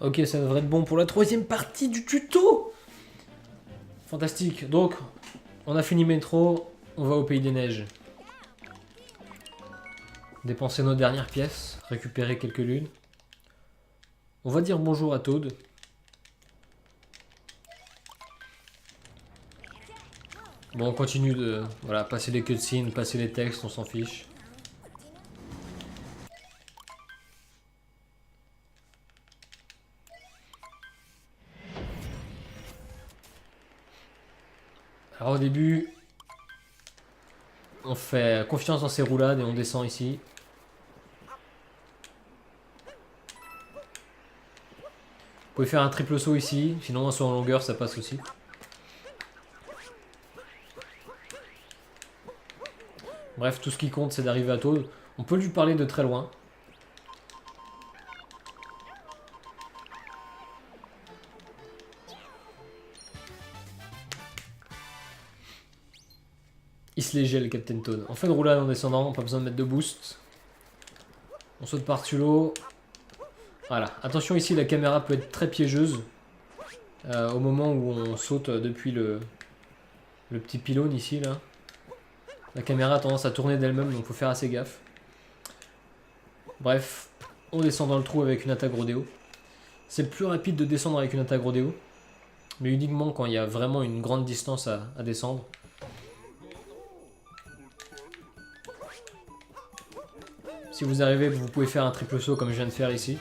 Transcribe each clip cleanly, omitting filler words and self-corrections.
Ok, ça devrait être bon pour la troisième partie du tuto. Fantastique. Donc, on a fini métro, on va au Pays des Neiges. Dépenser nos dernières pièces, récupérer quelques lunes. On va dire bonjour à Toad. Bon, on continue de voilà, passer les cutscenes, passer les textes, on s'en fiche. Alors au début, on fait confiance dans ces roulades et on descend ici. Vous pouvez faire un triple saut ici, sinon un saut en longueur ça passe aussi. Bref, tout ce qui compte c'est d'arriver à Toad. On peut lui parler de très loin. Il se les gèle, Captain Toad. On fait une roulade en descendant, pas besoin de mettre de boost. On saute par-dessus l'eau. Voilà. Attention ici, la caméra peut être très piégeuse. Au moment où on saute depuis le petit pylône ici, là. La caméra a tendance à tourner d'elle-même, donc faut faire assez gaffe. Bref, on descend dans le trou avec une attaque rodéo. C'est le plus rapide de descendre avec une attaque rodéo. Mais uniquement quand il y a vraiment une grande distance à descendre. Si vous arrivez, vous pouvez faire un triple saut comme je viens de faire ici.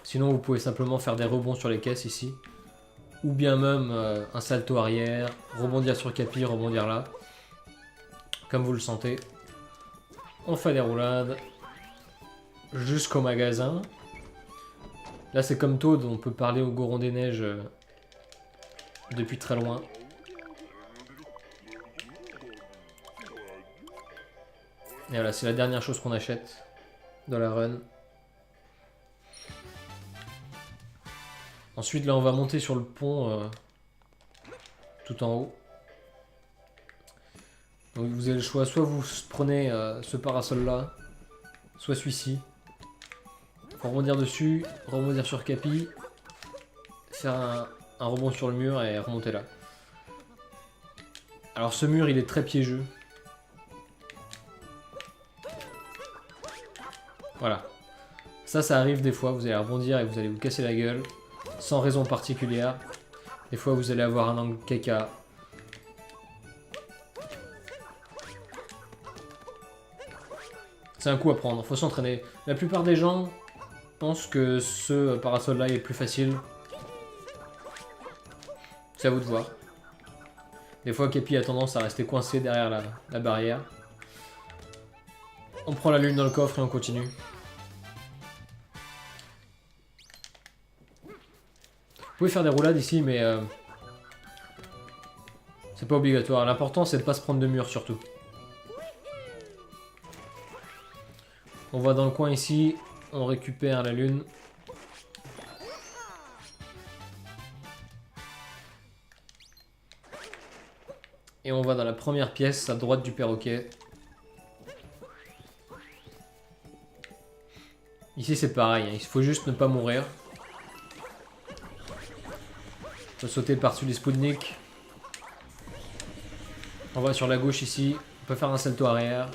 Sinon, vous pouvez simplement faire des rebonds sur les caisses ici. Ou bien même un salto arrière, rebondir sur Capi, rebondir là. Comme vous le sentez. On fait des roulades. Jusqu'au magasin. Là, c'est comme Toad, on peut parler au Goron des Neiges depuis très loin. Et voilà, c'est la dernière chose qu'on achète dans la run. Ensuite, là, on va monter sur le pont tout en haut. Donc, vous avez le choix, soit vous prenez ce parasol-là, soit celui-ci. Faut rebondir dessus, rebondir sur Capi, faire un rebond sur le mur et remonter là. Alors, ce mur, il est très piégeux. Voilà. Ça arrive des fois, vous allez rebondir et vous allez vous casser la gueule. Sans raison particulière. Des fois vous allez avoir un angle caca. C'est un coup à prendre, faut s'entraîner. La plupart des gens pensent que ce parasol là est plus facile. C'est à vous de voir. Des fois Capi a tendance à rester coincé derrière la barrière. On prend la lune dans le coffre et on continue. Vous pouvez faire des roulades ici, mais c'est pas obligatoire. L'important, c'est de pas se prendre de mur, surtout. On va dans le coin ici, on récupère la lune. Et on va dans la première pièce, à droite du perroquet. Ici, c'est pareil, hein. Il faut juste ne pas mourir. On peut sauter par-dessus les Spoutniks. On va sur la gauche ici. On peut faire un salto arrière.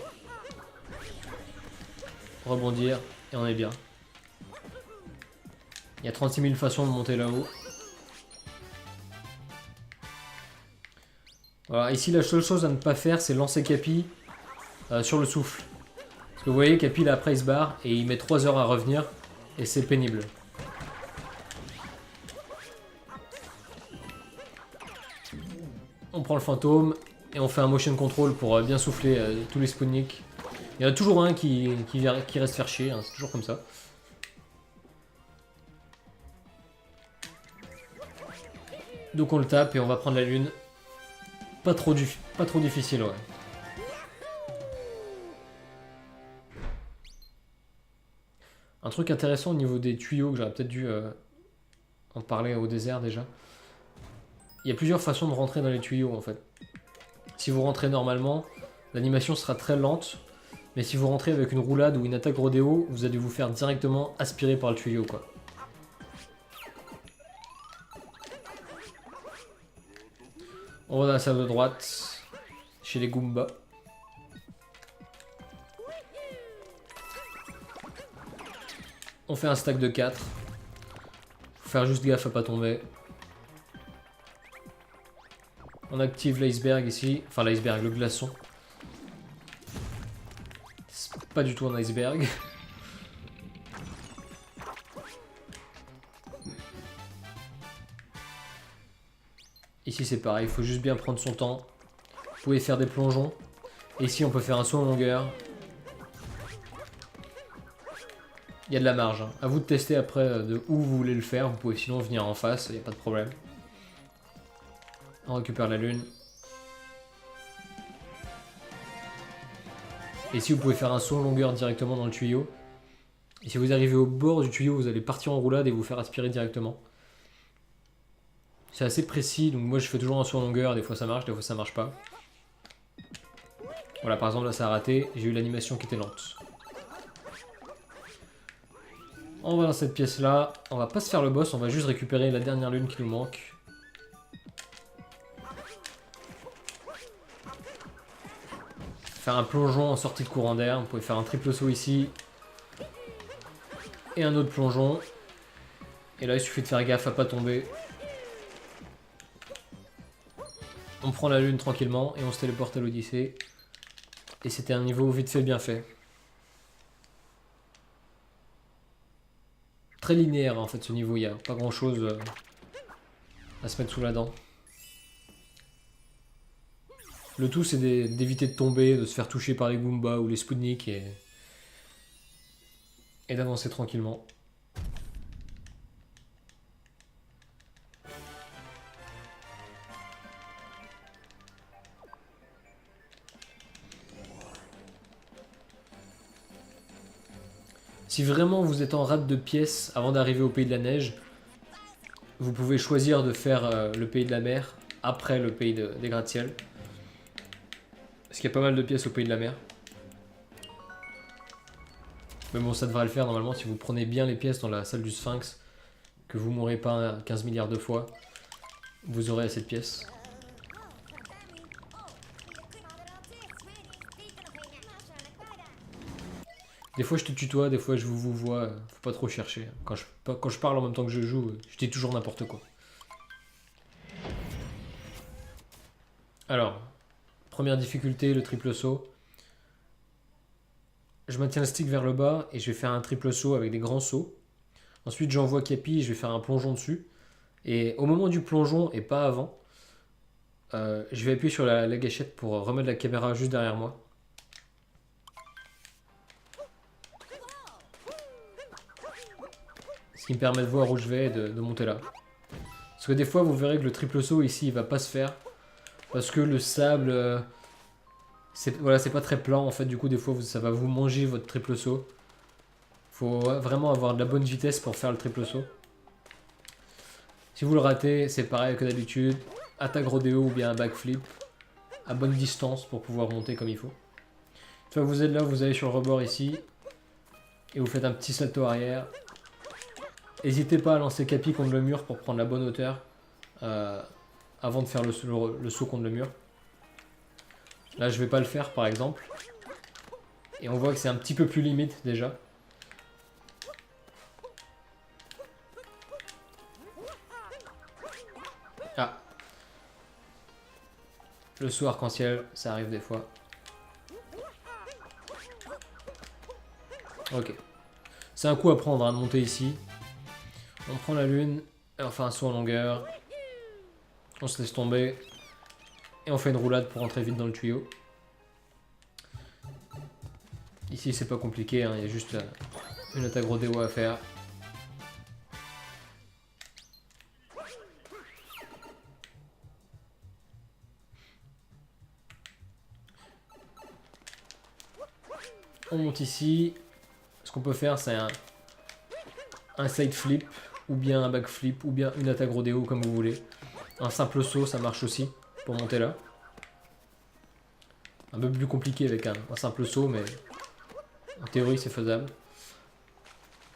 Rebondir. Et on est bien. Il y a 36 000 façons de monter là-haut. Voilà, ici la seule chose à ne pas faire, c'est lancer Capi sur le souffle. Parce que vous voyez, Capi là après il se barre et il met 3 heures à revenir. Et c'est pénible. On prend le fantôme et on fait un motion control pour bien souffler tous les Spoutniks. Il y en a toujours un qui reste faire chier, hein, c'est toujours comme ça. Donc on le tape et on va prendre la lune. Pas trop difficile, ouais. Un truc intéressant au niveau des tuyaux, que j'aurais peut-être dû en parler au désert déjà. Il y a plusieurs façons de rentrer dans les tuyaux en fait. Si vous rentrez normalement, l'animation sera très lente. Mais si vous rentrez avec une roulade ou une attaque rodéo, vous allez vous faire directement aspirer par le tuyau, quoi. On va dans la salle de droite, chez les Goombas. On fait un stack de 4. Faut faire juste gaffe à pas tomber. On active l'iceberg ici, enfin l'iceberg, le glaçon. C'est pas du tout un iceberg. Ici c'est pareil, il faut juste bien prendre son temps. Vous pouvez faire des plongeons. Et ici on peut faire un saut en longueur. Il y a de la marge. Hein. À vous de tester après de où vous voulez le faire. Vous pouvez sinon venir en face, il n'y a pas de problème. On récupère la lune. Et ici vous pouvez faire un saut en longueur directement dans le tuyau. Et si vous arrivez au bord du tuyau, vous allez partir en roulade et vous faire aspirer directement. C'est assez précis, donc moi je fais toujours un saut en longueur, des fois ça marche, des fois ça marche pas. Voilà, par exemple là ça a raté, j'ai eu l'animation qui était lente. On va dans cette pièce là, on va pas se faire le boss, on va juste récupérer la dernière lune qui nous manque. Faire un plongeon en sortie de courant d'air, vous pouvez faire un triple saut ici. Et un autre plongeon. Et là il suffit de faire gaffe à pas tomber. On prend la lune tranquillement et on se téléporte à l'Odyssée. Et c'était un niveau vite fait bien fait. Très linéaire en fait ce niveau, il n'y a pas grand chose à se mettre sous la dent. Le tout c'est d'éviter de tomber, de se faire toucher par les Goombas ou les Spoutniks et d'avancer tranquillement. Si vraiment vous êtes en rate de pièces avant d'arriver au pays de la neige, vous pouvez choisir de faire le pays de la mer après le pays des gratte-ciel. Parce qu'il y a pas mal de pièces au pays de la mer. Mais bon, ça devrait le faire normalement si vous prenez bien les pièces dans la salle du Sphinx, que vous mourrez pas 15 milliards de fois, vous aurez assez de pièces. Des fois je te tutoie, des fois je vous vois, faut pas trop chercher. Quand je parle en même temps que je joue, je dis toujours n'importe quoi. Alors, première difficulté, le triple saut. Je maintiens le stick vers le bas et je vais faire un triple saut avec des grands sauts. Ensuite j'envoie Capi, je vais faire un plongeon dessus. Et au moment du plongeon et pas avant, je vais appuyer sur la gâchette pour remettre la caméra juste derrière moi. Ce qui me permet de voir où je vais et de monter là. Parce que des fois vous verrez que le triple saut ici il va pas se faire. Parce que le sable, voilà, c'est pas très plat en fait, du coup des fois ça va vous manger votre triple saut. Faut vraiment avoir de la bonne vitesse pour faire le triple saut. Si vous le ratez, c'est pareil que d'habitude, attaque rodéo ou bien un backflip à bonne distance pour pouvoir monter comme il faut. Une fois que vous êtes là, vous allez sur le rebord ici et vous faites un petit salto arrière. N'hésitez pas à lancer Capi contre le mur pour prendre la bonne hauteur avant de faire le saut contre le mur. Là je vais pas le faire par exemple. Et on voit que c'est un petit peu plus limite déjà. Ah. Le saut arc-en-ciel, ça arrive des fois. Ok. C'est un coup à prendre hein, de monter ici. On prend la lune, on fait un saut en longueur. On se laisse tomber. Et on fait une roulade pour rentrer vite dans le tuyau. Ici c'est pas compliqué, hein, il y a juste une attaque rodéo à faire. On monte ici. Ce qu'on peut faire c'est un side flip, ou bien un backflip, ou bien une attaque rodéo comme vous voulez. Un simple saut ça marche aussi pour monter là. Un peu plus compliqué avec un simple saut mais En théorie, c'est faisable.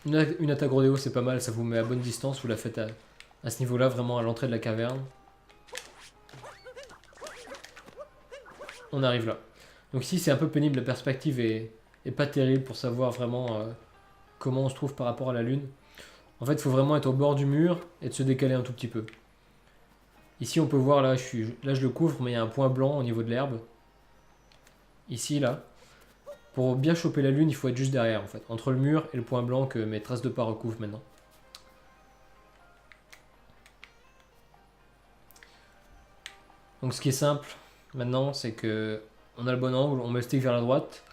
Une attaque rodéo, c'est pas mal, ça vous met à bonne distance, vous la faites à ce niveau-là, vraiment à l'entrée de la caverne. On arrive là. Donc ici, c'est un peu pénible, la perspective est pas terrible pour savoir vraiment comment on se trouve par rapport à la lune. En fait, il faut vraiment être au bord du mur et de se décaler un tout petit peu. Ici, on peut voir, là, je le couvre, mais il y a un point blanc au niveau de l'herbe. Ici, là. Pour bien choper la lune, il faut être juste derrière, en fait. Entre le mur et le point blanc que mes traces de pas recouvrent maintenant. Donc ce qui est simple, maintenant, c'est que on a le bon angle, on met le stick vers la droite,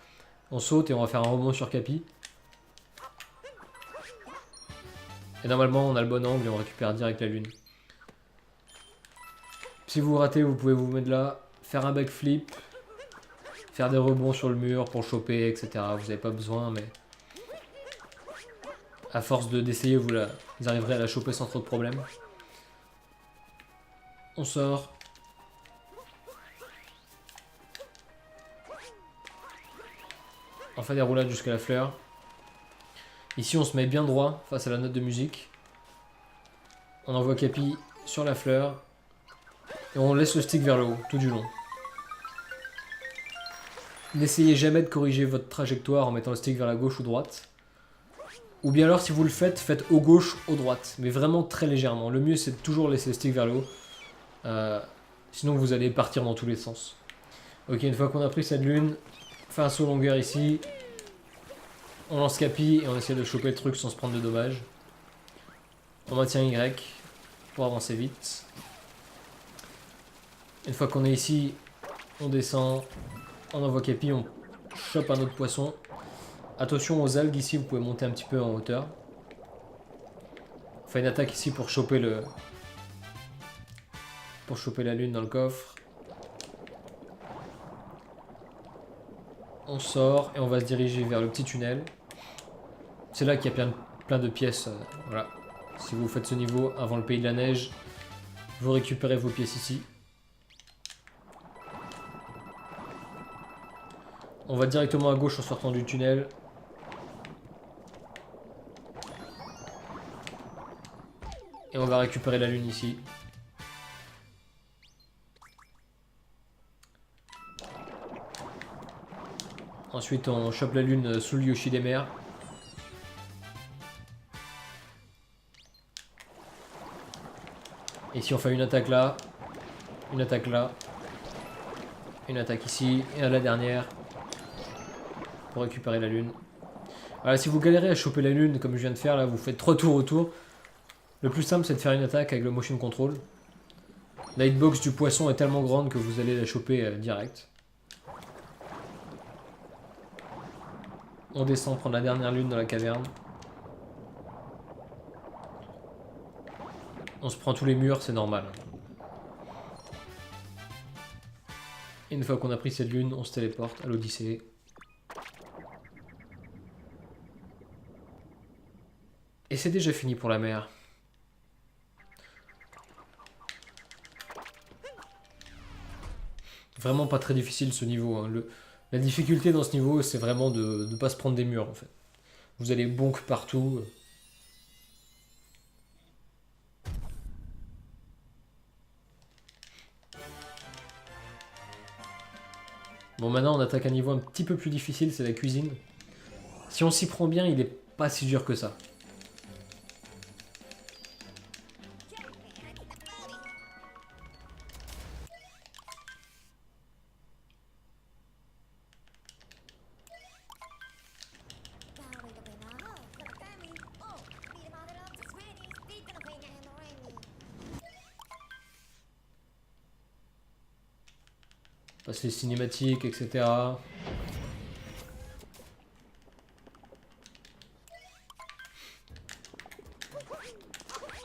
on saute et on va faire un rebond sur Capi. Et normalement, on a le bon angle et on récupère direct la lune. Si vous ratez, vous pouvez vous mettre là, faire un backflip, faire des rebonds sur le mur pour choper, etc. Vous n'avez pas besoin, mais à force d'essayer, vous arriverez à la choper sans trop de problèmes. On sort. On fait des roulades jusqu'à la fleur. Ici, on se met bien droit face à la note de musique. On envoie Capi sur la fleur. Et on laisse le stick vers le haut, tout du long. N'essayez jamais de corriger votre trajectoire en mettant le stick vers la gauche ou droite. Ou bien alors, si vous le faites, faites au gauche, au droite. Mais vraiment très légèrement. Le mieux, c'est de toujours laisser le stick vers le haut. Sinon, vous allez partir dans tous les sens. Ok, une fois qu'on a pris cette lune, on fait un saut longueur ici. On lance Capi et on essaie de choper le truc sans se prendre de dommages. On maintient Y pour avancer vite. Une fois qu'on est ici, on descend. On envoie Capi, on chope un autre poisson. Attention aux algues ici, vous pouvez monter un petit peu en hauteur. On fait une attaque ici pour choper la lune dans le coffre. On sort et on va se diriger vers le petit tunnel. C'est là qu'il y a plein de pièces. Voilà. Si vous faites ce niveau avant le pays de la neige, vous récupérez vos pièces ici. On va directement à gauche en sortant du tunnel. Et on va récupérer la lune ici. Ensuite, on chope la lune sous le Yoshi des mers. Et si on fait une attaque là, une attaque là, une attaque ici, et à la dernière, pour récupérer la lune. Voilà, si vous galérez à choper la lune, comme je viens de faire là, vous faites 3 tours autour. Le plus simple, c'est de faire une attaque avec le motion control. La hitbox du poisson est tellement grande que vous allez la choper direct. On descend prendre la dernière lune dans la caverne. On se prend tous les murs, c'est normal. Et une fois qu'on a pris cette lune, on se téléporte à l'Odyssée. Et c'est déjà fini pour la mer. Vraiment pas très difficile ce niveau. Hein. La difficulté dans ce niveau, c'est vraiment de ne pas se prendre des murs en fait. Vous allez bonk partout. Bon, maintenant on attaque un niveau un petit peu plus difficile, c'est la cuisine. Si on s'y prend bien, il est pas si dur que ça. Passe les cinématiques, etc.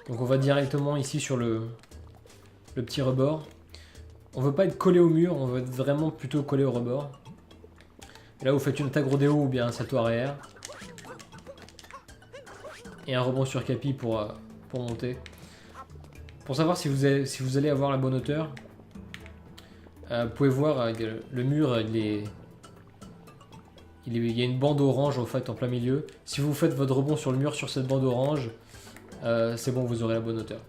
Donc on va directement ici sur le petit rebord. On veut pas être collé au mur, on veut être vraiment plutôt collé au rebord. Et là vous faites une attaque rodéo ou bien un salto arrière. Et un rebond sur Capi pour monter. Pour savoir si vous allez avoir la bonne hauteur, vous pouvez voir le mur, il Il y a une bande orange en fait en plein milieu. Si vous faites votre rebond sur le mur sur cette bande orange, c'est bon, vous aurez la bonne hauteur.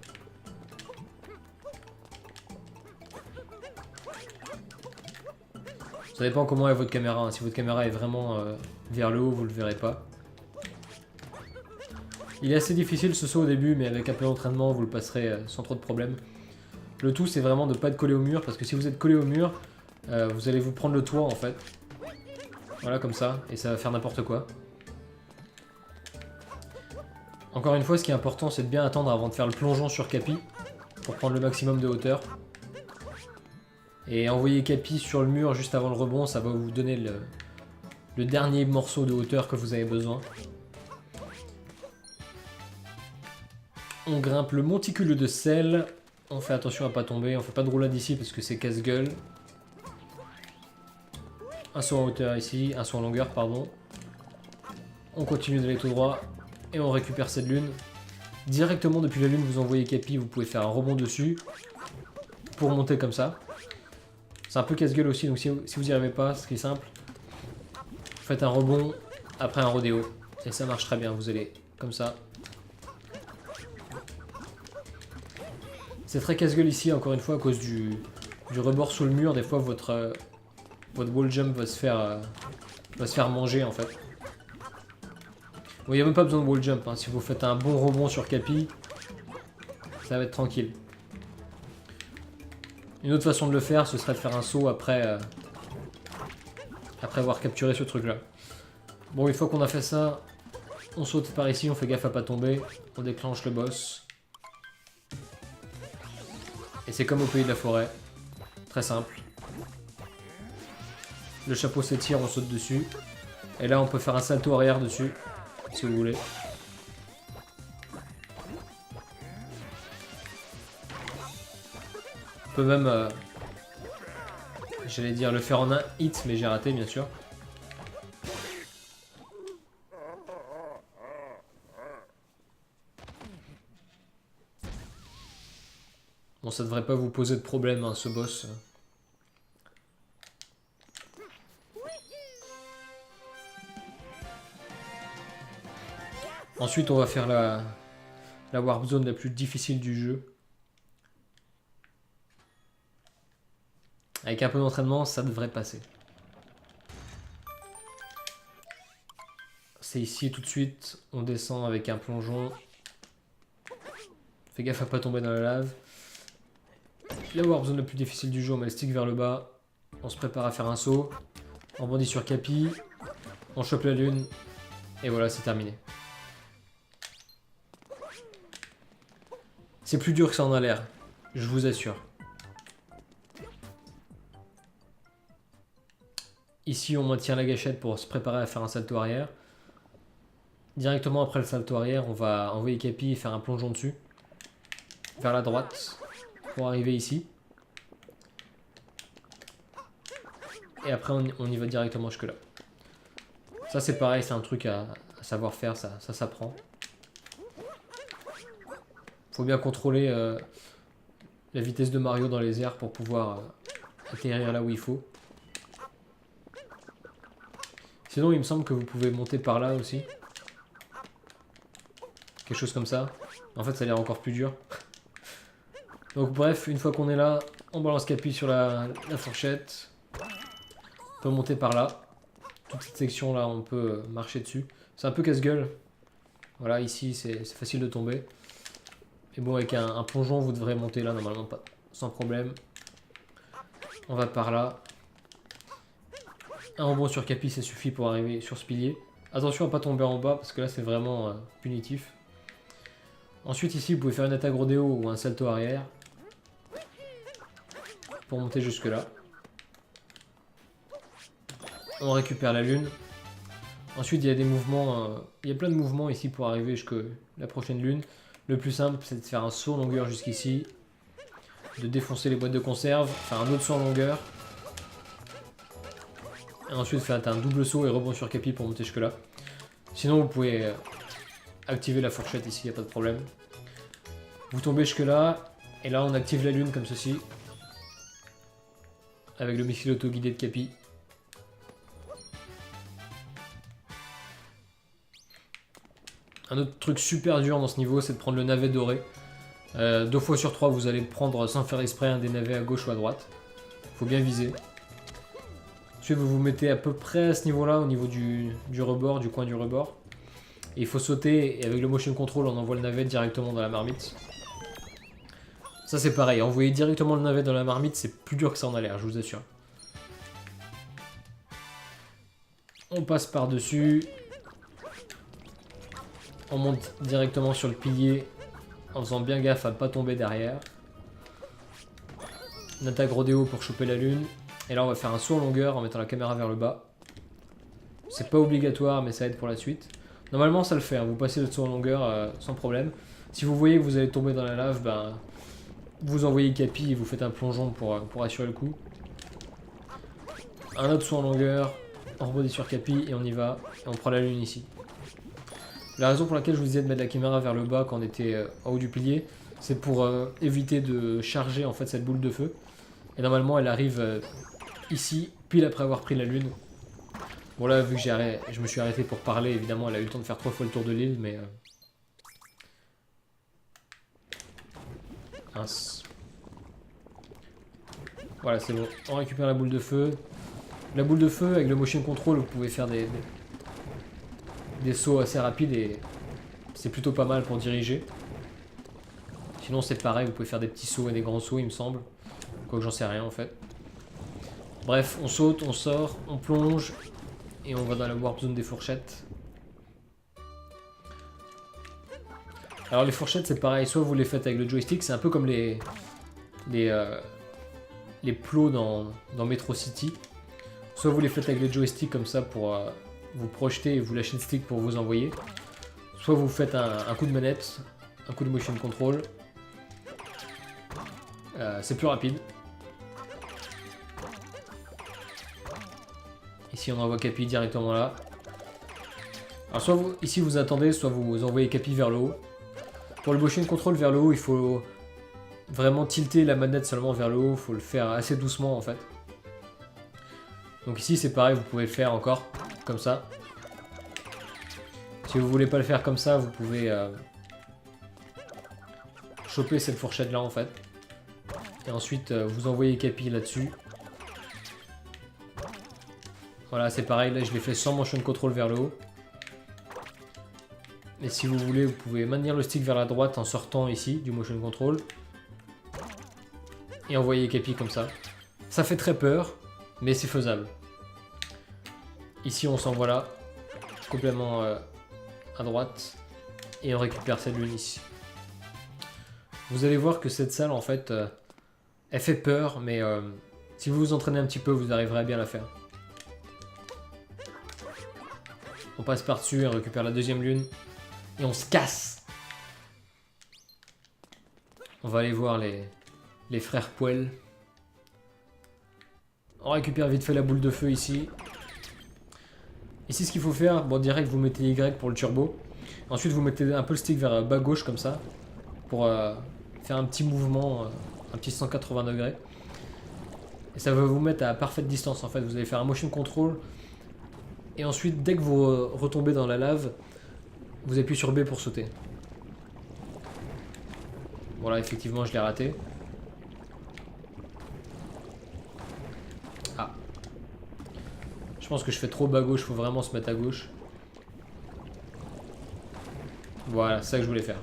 Ça dépend comment est votre caméra. Hein. Si votre caméra est vraiment vers le haut, vous le verrez pas. Il est assez difficile ce saut au début, mais avec un peu d'entraînement, vous le passerez sans trop de problèmes. Le tout, c'est vraiment de ne pas être collé au mur, parce que si vous êtes collé au mur, vous allez vous prendre le toit en fait. Voilà, comme ça, et ça va faire n'importe quoi. Encore une fois, ce qui est important, c'est de bien attendre avant de faire le plongeon sur Capi, pour prendre le maximum de hauteur. Et envoyer Capi sur le mur juste avant le rebond, ça va vous donner le dernier morceau de hauteur que vous avez besoin. On grimpe le monticule de sel. On fait attention à pas tomber. On fait pas de roulade ici parce que c'est casse-gueule. Un saut en hauteur ici, un saut en longueur, pardon. On continue d'aller tout droit et on récupère cette lune. Directement depuis la lune, vous envoyez Capi, vous pouvez faire un rebond dessus pour monter comme ça. C'est un peu casse-gueule aussi, donc si vous n'y arrivez pas, ce qui est simple, vous faites un rebond après un rodéo. Et ça marche très bien, vous allez comme ça. C'est très casse-gueule ici, encore une fois, à cause du rebord sous le mur. Des fois, votre wall jump va se faire manger, en fait. Bon, il n'y a même pas besoin de wall jump. Hein. Si vous faites un bon rebond sur Capi, ça va être tranquille. Une autre façon de le faire, ce serait de faire un saut après avoir capturé ce truc-là. Bon, une fois qu'on a fait ça, on saute par ici, on fait gaffe à pas tomber. On déclenche le boss. Et c'est comme au pays de la forêt. Très simple. Le chapeau s'étire, on saute dessus. Et là, on peut faire un salto arrière dessus, si vous voulez. On peut même, j'allais dire le faire en un hit, mais j'ai raté, bien sûr. Bon, ça devrait pas vous poser de problème, hein, ce boss. Ensuite, on va faire la warp zone la plus difficile du jeu. Avec un peu d'entraînement, ça devrait passer. C'est ici tout de suite. On descend avec un plongeon. Fais gaffe à pas tomber dans la lave. La warp zone la plus difficile du jeu, on met le stick vers le bas. On se prépare à faire un saut. On bondit sur Capi. On chope la lune. Et voilà, c'est terminé. C'est plus dur que ça en a l'air. Je vous assure. Ici, on maintient la gâchette pour se préparer à faire un salto arrière. Directement après le salto arrière, on va envoyer Capi et faire un plongeon dessus. Vers la droite. Pour arriver ici. Et après, on y va directement jusque là. Ça, c'est pareil, c'est un truc à savoir faire, ça s'apprend. Faut bien contrôler la vitesse de Mario dans les airs pour pouvoir atterrir là où il faut. Sinon, il me semble que vous pouvez monter par là aussi. Quelque chose comme ça. En fait, ça a l'air encore plus dur. Donc bref, une fois qu'on est là, on balance Capi sur la fourchette. On peut monter par là. Toute cette section là, on peut marcher dessus. C'est un peu casse-gueule. Voilà, ici, c'est facile de tomber. Et bon, avec un plongeon, vous devrez monter là, normalement, pas sans problème. On va par là. Un rebond sur Capi, ça suffit pour arriver sur ce pilier. Attention à pas tomber en bas, parce que là, c'est vraiment punitif. Ensuite, ici, vous pouvez faire une attaque rodéo ou un salto arrière. Pour monter jusque là. On récupère la lune. Ensuite, il y a des mouvements, il y a plein de mouvements ici pour arriver jusqu'à la prochaine lune. Le plus simple, c'est de faire un saut en longueur jusqu'ici. De défoncer les boîtes de conserve. Faire un autre saut en longueur. Et ensuite, faire un double saut et rebond sur Capi pour monter jusque là. Sinon, vous pouvez activer la fourchette ici, il n'y a pas de problème. Vous tombez jusque là. Et là, on active la lune comme ceci. Avec le missile auto-guidé de Capi. Un autre truc super dur dans ce niveau, c'est de prendre le navet doré. 2 fois sur 3, vous allez prendre sans faire exprès un des navets à gauche ou à droite. Faut bien viser. Ensuite, vous vous mettez à peu près à ce niveau-là, au niveau du rebord, du coin du rebord. Et il faut sauter, et avec le motion control, on envoie le navet directement dans la marmite. Ça, c'est pareil, envoyer directement le navet dans la marmite, c'est plus dur que ça en a l'air, je vous assure. On passe par-dessus. On monte directement sur le pilier en faisant bien gaffe à ne pas tomber derrière. On attaque rodéo pour choper la lune. Et là on va faire un saut en longueur en mettant la caméra vers le bas. C'est pas obligatoire mais ça aide pour la suite. Normalement ça le fait, hein. Vous passez le saut en longueur sans problème. Si vous voyez que vous allez tomber dans la lave, ben, vous envoyez Capi et vous faites un plongeon pour assurer le coup. Un autre saut en longueur, on rebondit sur Capi et on y va. Et on prend la lune ici. La raison pour laquelle je vous disais de mettre la caméra vers le bas quand on était en haut du pilier, c'est pour éviter de charger en fait cette boule de feu. Et normalement elle arrive ici, pile après avoir pris la lune. Bon là vu que je me suis arrêté pour parler, évidemment elle a eu le temps de faire 3 fois le tour de l'île, mais... Mince. Voilà c'est bon, on récupère la boule de feu. La boule de feu avec le motion control vous pouvez faire des sauts assez rapides et c'est plutôt pas mal pour diriger. Sinon c'est pareil, vous pouvez faire des petits sauts et des grands sauts il me semble. Quoique j'en sais rien en fait. Bref, on saute, on sort, on plonge et on va dans la warp zone des fourchettes. Alors les fourchettes c'est pareil, soit vous les faites avec le joystick, c'est un peu comme les plots dans Metro City. Soit vous les faites avec le joystick comme ça pour vous projeter et vous lâchez le stick pour vous envoyer. Soit vous faites un coup de manette, un coup de motion control. C'est plus rapide. Ici on envoie Capi directement là. Alors soit ici vous attendez, soit vous envoyez Capi vers le haut. Pour le motion control vers le haut, il faut vraiment tilter la manette seulement vers le haut. Il faut le faire assez doucement en fait. Donc ici c'est pareil, vous pouvez le faire encore comme ça. Si vous voulez pas le faire comme ça, vous pouvez choper cette fourchette là en fait. Et ensuite vous envoyez Capi là-dessus. Voilà c'est pareil, là je l'ai fait sans motion control vers le haut. Et si vous voulez, vous pouvez maintenir le stick vers la droite en sortant ici du motion control. Et envoyer Capi comme ça. Ça fait très peur, mais c'est faisable. Ici on s'envoie là, complètement à droite. Et on récupère cette lune ici. Vous allez voir que cette salle en fait, elle fait peur, mais si vous vous entraînez un petit peu, vous arriverez à bien la faire. On passe par-dessus et on récupère la deuxième lune. Et on se casse. On va aller voir les frères Poel. On récupère vite fait la boule de feu ici. Ici ce qu'il faut faire, bon direct vous mettez Y pour le turbo. Ensuite vous mettez un peu le stick vers bas gauche comme ça. Pour faire un petit mouvement, un petit 180 degrés. Et ça va vous mettre à parfaite distance en fait. Vous allez faire un motion control. Et ensuite dès que vous retombez dans la lave, vous appuyez sur B pour sauter. Voilà, effectivement, je l'ai raté. Ah. Je pense que je fais trop bas gauche, faut vraiment se mettre à gauche. Voilà, c'est ça que je voulais faire.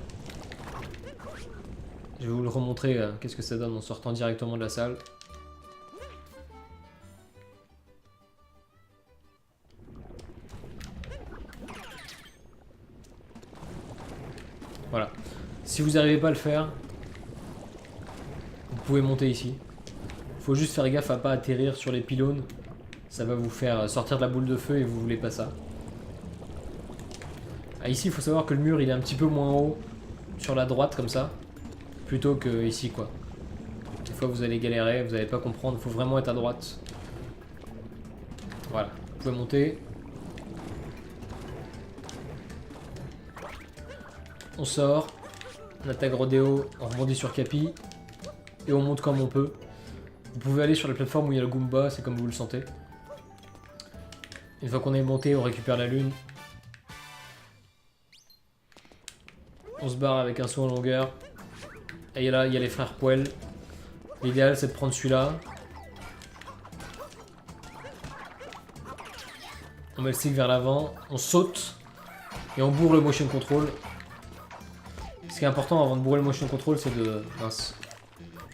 Je vais vous le remontrer, qu'est-ce que ça donne en sortant directement de la salle. Voilà. Si vous n'arrivez pas à le faire, vous pouvez monter ici. Il faut juste faire gaffe à pas atterrir sur les pylônes. Ça va vous faire sortir de la boule de feu et vous voulez pas ça. Ah, ici, il faut savoir que le mur il est un petit peu moins haut sur la droite comme ça, plutôt que ici quoi. Des fois vous allez galérer, vous n'allez pas comprendre, il faut vraiment être à droite. Voilà, vous pouvez monter. On sort, on attaque rodéo, on rebondit sur Capi, et on monte comme on peut. Vous pouvez aller sur la plateforme où il y a le Goomba, c'est comme vous le sentez. Une fois qu'on est monté, on récupère la lune. On se barre avec un saut en longueur. Et là, il y a les frères Poel. L'idéal, c'est de prendre celui-là. On met le stick vers l'avant. On saute. Et on bourre le motion control. Ce qui est important avant de bourrer le motion control, c'est de... Mince.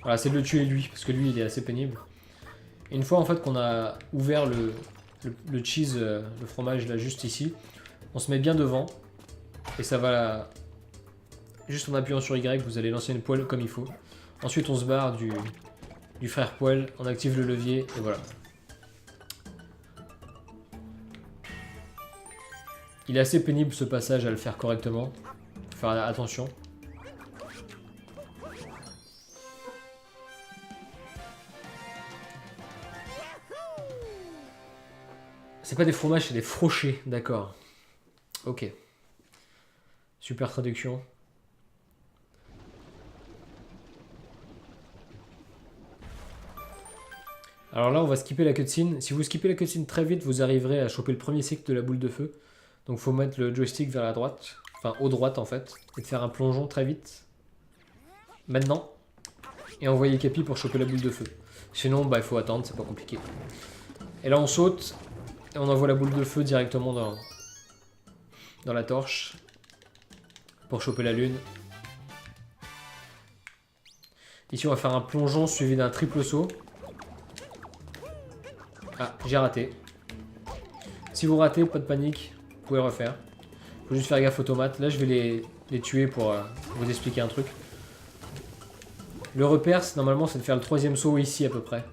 Voilà, c'est de le tuer lui, parce que lui, il est assez pénible. Et une fois, en fait, qu'on a ouvert le cheese, le fromage, là, juste ici, on se met bien devant. Et ça va... Juste en appuyant sur Y, vous allez lancer une poêle comme il faut. Ensuite, on se barre du frère poêle, on active le levier, et voilà. Il est assez pénible ce passage à le faire correctement. Faut faire attention. C'est pas des fromages, c'est des frochés, d'accord. Ok. Super traduction. Alors là, on va skipper la cutscene. Si vous skippez la cutscene très vite, vous arriverez à choper le premier cycle de la boule de feu. Donc faut mettre le joystick vers la droite. Enfin, au droite en fait. Et de faire un plongeon très vite. Maintenant. Et envoyer Capi pour choper la boule de feu. Sinon, bah, il faut attendre, c'est pas compliqué. Et là, on saute. Et on envoie la boule de feu directement dans la torche. Pour choper la lune. Ici, on va faire un plongeon suivi d'un triple saut. Ah, j'ai raté. Si vous ratez, pas de panique. Vous pouvez refaire. Faut juste faire gaffe aux tomates. Là, je vais les tuer pour vous expliquer un truc. Le repère, normalement, c'est de faire le troisième saut ici à peu près.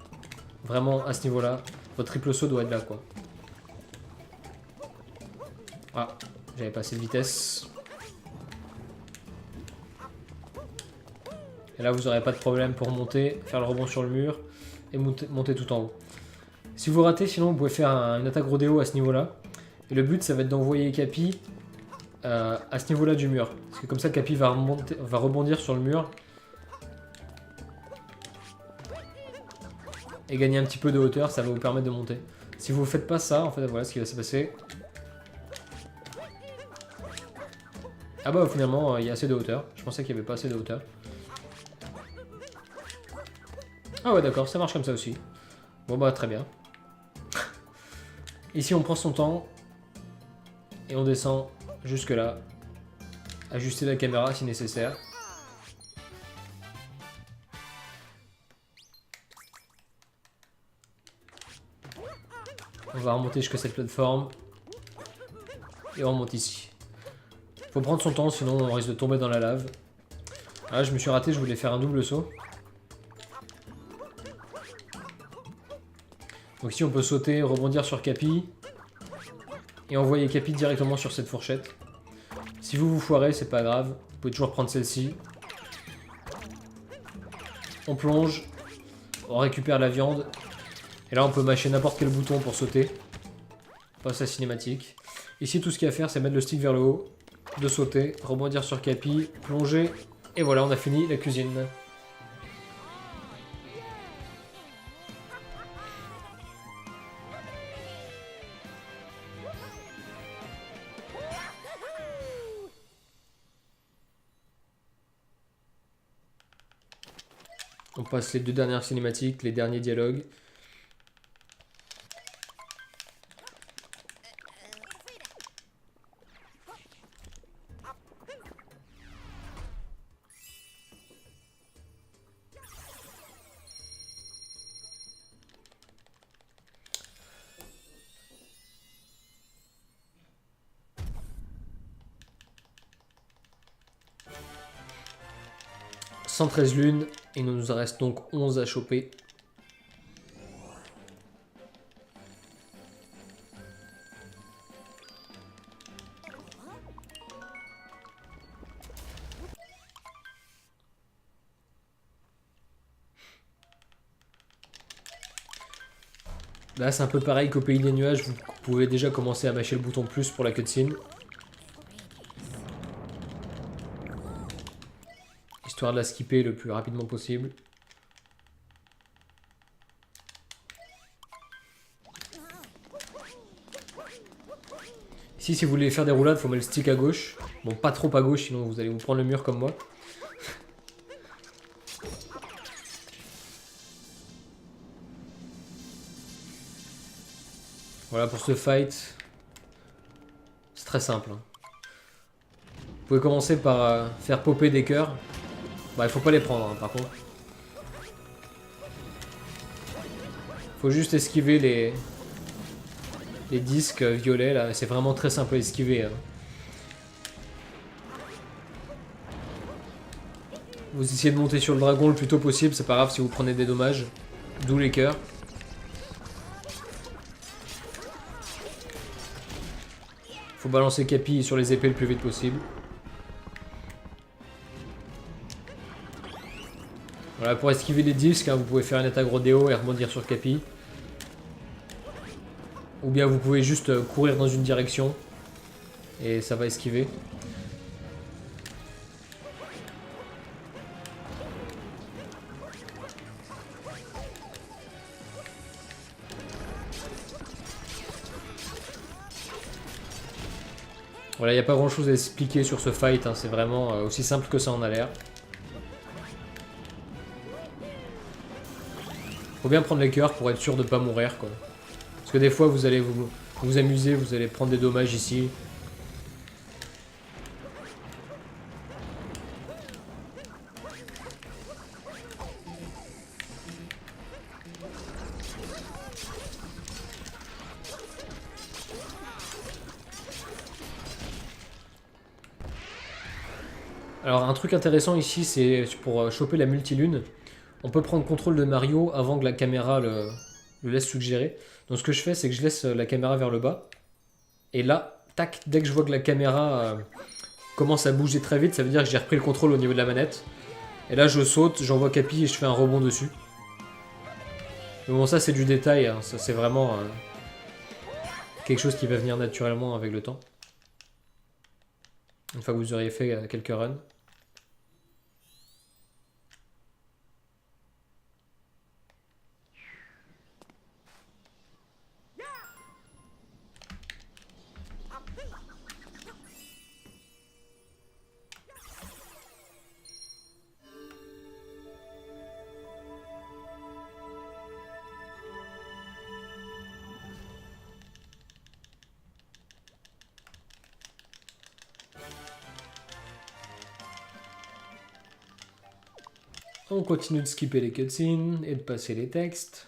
Vraiment à ce niveau-là. Votre triple saut doit être là, quoi. Ah, j'avais pas assez de vitesse. Et là, vous n'aurez pas de problème pour monter, faire le rebond sur le mur et monter tout en haut. Si vous ratez, sinon, vous pouvez faire une attaque rodéo à ce niveau-là. Et le but, ça va être d'envoyer Capi à ce niveau-là du mur. Parce que comme ça, Capi va rebondir sur le mur. Et gagner un petit peu de hauteur, ça va vous permettre de monter. Si vous ne faites pas ça, en fait, voilà ce qui va se passer. Ah bah finalement, il y a assez de hauteur. Je pensais qu'il n'y avait pas assez de hauteur. Ah ouais, d'accord, ça marche comme ça aussi. Bon bah très bien. Ici, on prend son temps. Et on descend jusque là. Ajuster la caméra si nécessaire. On va remonter jusqu'à cette plateforme. Et on remonte ici. Faut prendre son temps, sinon on risque de tomber dans la lave. Ah, je me suis raté, je voulais faire un double saut. Donc ici on peut sauter, rebondir sur Capi. Et envoyer Capi directement sur cette fourchette. Si vous vous foirez, c'est pas grave. Vous pouvez toujours prendre celle-ci. On plonge. On récupère la viande. Et là on peut mâcher n'importe quel bouton pour sauter. Passe à cinématique. Ici tout ce qu'il y a à faire c'est mettre le stick vers le haut. De sauter, rebondir sur Capi, plonger. Et voilà, on a fini la cuisine. On passe les deux dernières cinématiques, les derniers dialogues. « 113 lunes, et il nous en reste donc 11 à choper. Là c'est un peu pareil qu'au Pays des Nuages, vous pouvez déjà commencer à mâcher le bouton plus pour la cutscene. Histoire de la skipper le plus rapidement possible. Ici, si vous voulez faire des roulades, faut mettre le stick à gauche. Bon, pas trop à gauche, sinon vous allez vous prendre le mur comme moi. Voilà pour ce fight. C'est très simple. Hein. Vous pouvez commencer par faire popper des cœurs. Bah, il faut pas les prendre, hein, par contre. Faut juste esquiver les disques violets, là. C'est vraiment très simple à esquiver. Hein. Vous essayez de monter sur le dragon le plus tôt possible, c'est pas grave si vous prenez des dommages. D'où les cœurs. Faut balancer Capi sur les épées le plus vite possible. Voilà, pour esquiver les disques, hein, vous pouvez faire une attaque rodéo et rebondir sur Capi. Ou bien vous pouvez juste courir dans une direction et ça va esquiver. Voilà, il n'y a pas grand chose à expliquer sur ce fight, hein, c'est vraiment aussi simple que ça en a l'air. Faut bien prendre les cœurs pour être sûr de pas mourir, quoi. Parce que des fois vous allez vous amuser, vous allez prendre des dommages ici. Alors un truc intéressant ici, c'est pour choper la multilune. On peut prendre contrôle de Mario avant que la caméra le laisse suggérer. Donc ce que je fais, c'est que je laisse la caméra vers le bas. Et là, tac, dès que je vois que la caméra commence à bouger très vite, ça veut dire que j'ai repris le contrôle au niveau de la manette. Et là, je saute, j'envoie Capi et je fais un rebond dessus. Mais bon, ça c'est du détail, hein. Ça c'est vraiment quelque chose qui va venir naturellement avec le temps. Une fois que vous auriez fait quelques runs. On continue de skipper les cutscenes et de passer les textes.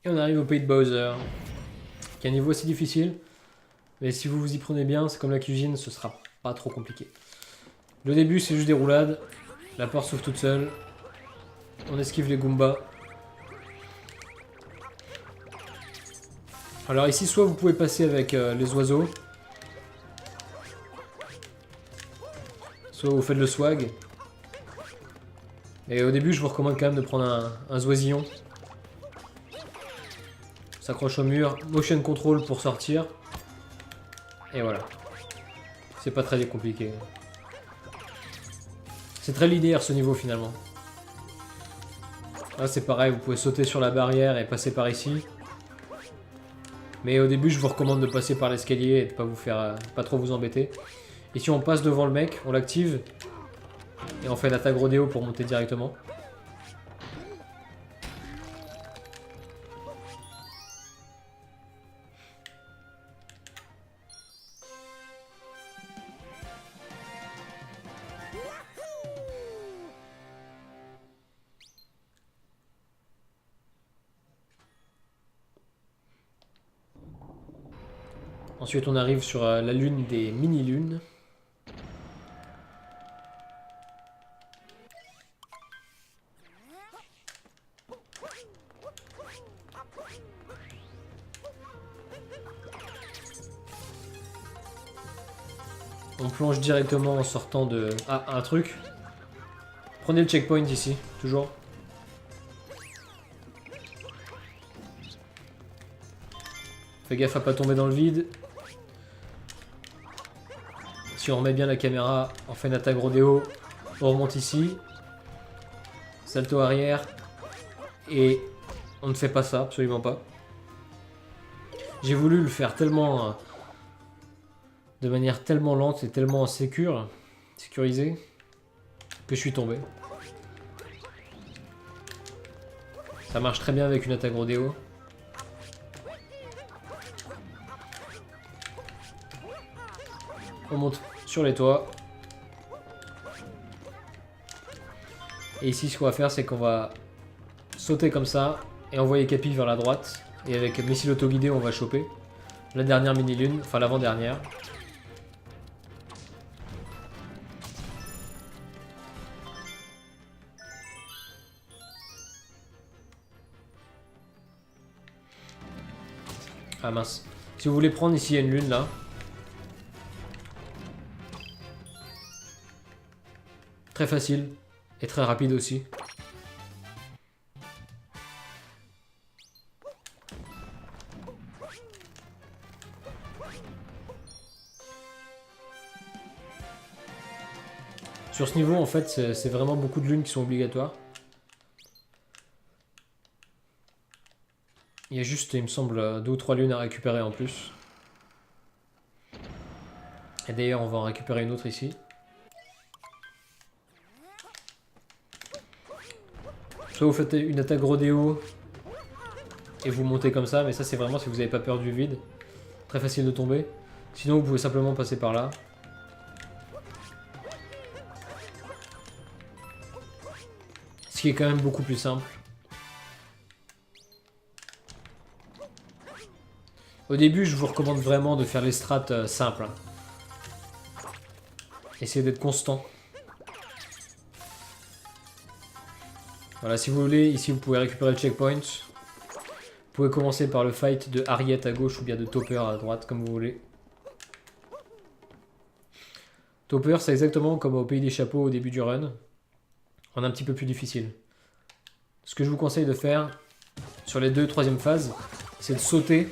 Et on arrive au pays de Bowser, qui est un niveau assez difficile, mais si vous vous y prenez bien, c'est comme la cuisine, ce sera pas trop compliqué. Le début c'est juste des roulades, la porte s'ouvre toute seule, on esquive les Goombas. Alors ici, soit vous pouvez passer avec les oiseaux, soit vous faites le swag. Et au début, je vous recommande quand même de prendre un oisillon. S'accroche au mur, motion control pour sortir. Et voilà. C'est pas très compliqué. C'est très linéaire ce niveau finalement. Là c'est pareil, vous pouvez sauter sur la barrière et passer par ici. Mais au début je vous recommande de passer par l'escalier et de pas vous faire pas trop vous embêter. Ici on passe devant le mec, on l'active. Et on fait une attaque rodéo pour monter directement. Ensuite on arrive sur la lune des mini-lunes. On plonge directement en sortant de... Ah, un truc. Prenez le checkpoint ici, toujours. Fais gaffe à pas tomber dans le vide. Si Si on remet bien la caméra, on fait une attaque rodéo, on remonte ici. Salto arrière. Et on ne fait pas ça, absolument pas. J'ai voulu le faire tellement... de manière tellement lente et tellement sécurisée, que je suis tombé. Ça marche très bien avec une attaque rodéo. On monte sur les toits. Et ici, ce qu'on va faire, c'est qu'on va sauter comme ça et envoyer Capi vers la droite. Et avec missile auto-guidé, on va choper la dernière mini-lune, enfin l'avant-dernière. Ah mince. Si vous voulez prendre ici, il y a une lune là. Très facile et très rapide aussi. Sur ce niveau, en fait, c'est vraiment beaucoup de lunes qui sont obligatoires. Il y a juste, il me semble, 2 ou 3 lunes à récupérer en plus. Et d'ailleurs, on va en récupérer une autre ici. Soit vous faites une attaque rodéo et vous montez comme ça, mais ça c'est vraiment si vous n'avez pas peur du vide. Très facile de tomber. Sinon, vous pouvez simplement passer par là. Ce qui est quand même beaucoup plus simple. Au début, je vous recommande vraiment de faire les strats simples. Essayez d'être constant. Voilà, si vous voulez, ici vous pouvez récupérer le checkpoint. Vous pouvez commencer par le fight de Harriet à gauche ou bien de Topper à droite, comme vous voulez. Topper, c'est exactement comme au Pays des Chapeaux au début du run. En un petit peu plus difficile. Ce que je vous conseille de faire sur les 2 et 3e phases, c'est de sauter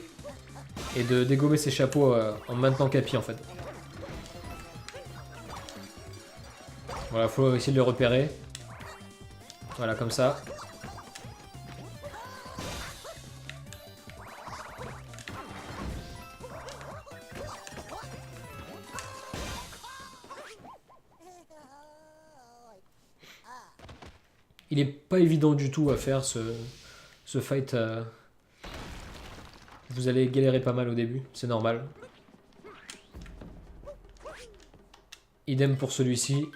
et de dégommer ses chapeaux en maintenant Capi en fait. Voilà, faut essayer de le repérer. Voilà, comme ça. Il est pas évident du tout à faire ce fight. Vous allez galérer pas mal au début, c'est normal. Idem pour celui-ci.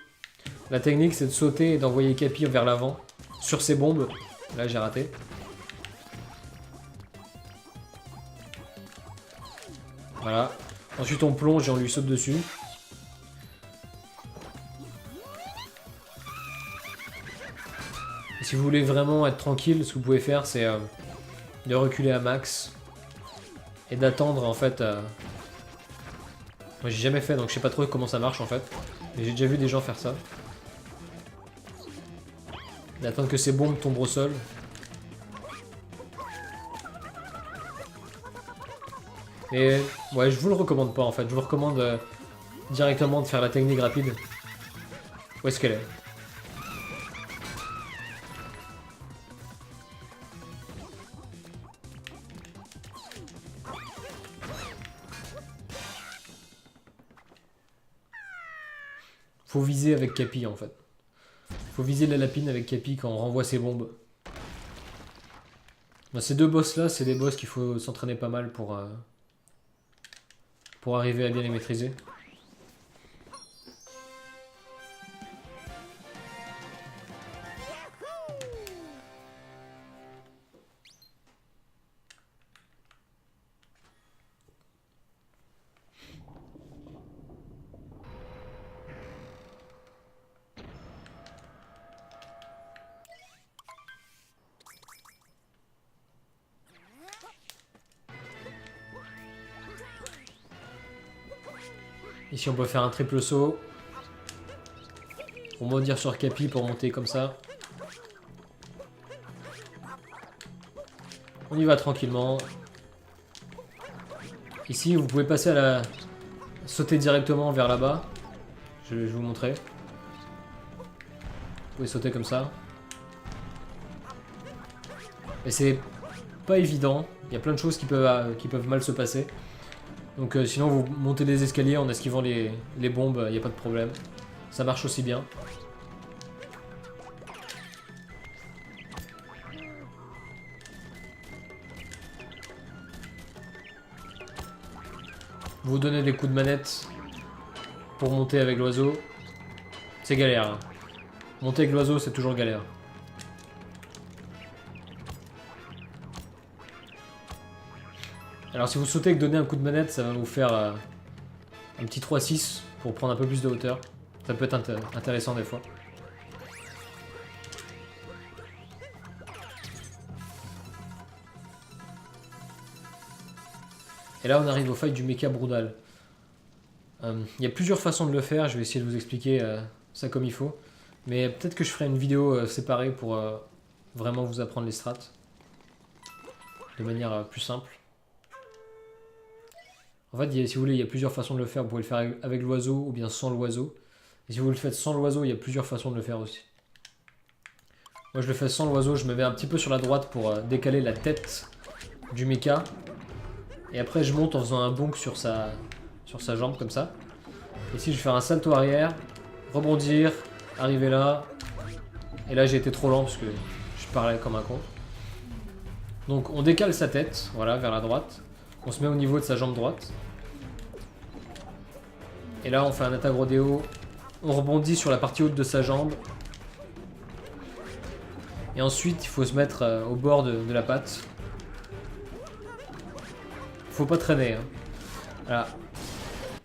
La technique, c'est de sauter et d'envoyer Capi vers l'avant. Sur ses bombes. Là, j'ai raté. Voilà. Ensuite, on plonge et on lui saute dessus. Et si vous voulez vraiment être tranquille, ce que vous pouvez faire, c'est de reculer à max. Et d'attendre, en fait... Moi, j'ai jamais fait, donc je sais pas trop comment ça marche, en fait. Mais j'ai déjà vu des gens faire ça. D'attendre que ces bombes tombent au sol. Et ouais, je vous le recommande pas en fait. Je vous recommande directement de faire la technique rapide. Où est-ce qu'elle est? Faut viser avec Capi en fait. Faut viser la lapine avec Capi quand on renvoie ses bombes. Bon, ces 2 boss là, c'est des boss qu'il faut s'entraîner pas mal pour arriver à bien les maîtriser. Ici on peut faire un triple saut. On va dire sur Capi pour monter comme ça. On y va tranquillement. Ici vous pouvez passer à la... sauter directement vers là-bas. Je vais vous montrer. Vous pouvez sauter comme ça. Et c'est pas évident. Il y a plein de choses qui peuvent mal se passer. Donc sinon vous montez des escaliers en esquivant les bombes, il n'y a pas de problème. Ça marche aussi bien. Vous donnez des coups de manette pour monter avec l'oiseau. C'est galère. Hein. Monter avec l'oiseau, c'est toujours galère. Alors si vous sautez et que donner un coup de manette, ça va vous faire un petit 3-6 pour prendre un peu plus de hauteur. Ça peut être intéressant des fois. Et là on arrive au fight du mecha Broodal. Il y a plusieurs façons de le faire, je vais essayer de vous expliquer ça comme il faut. Mais peut-être que je ferai une vidéo séparée pour vraiment vous apprendre les strats. De manière plus simple. En fait, si vous voulez, il y a plusieurs façons de le faire. Vous pouvez le faire avec l'oiseau ou bien sans l'oiseau. Et si vous le faites sans l'oiseau, il y a plusieurs façons de le faire aussi. Moi, je le fais sans l'oiseau. Je me mets un petit peu sur la droite pour décaler la tête du mecha. Et après, je monte en faisant un bonk sur sa jambe, comme ça. Ici, je vais faire un salto arrière, rebondir, arriver là. Et là, j'ai été trop lent parce que je parlais comme un con. Donc, on décale sa tête, voilà, vers la droite. On se met au niveau de sa jambe droite. Et là, on fait un attaque rodéo. On rebondit sur la partie haute de sa jambe. Et ensuite, il faut se mettre au bord de la patte. Faut pas traîner. Hein. Voilà.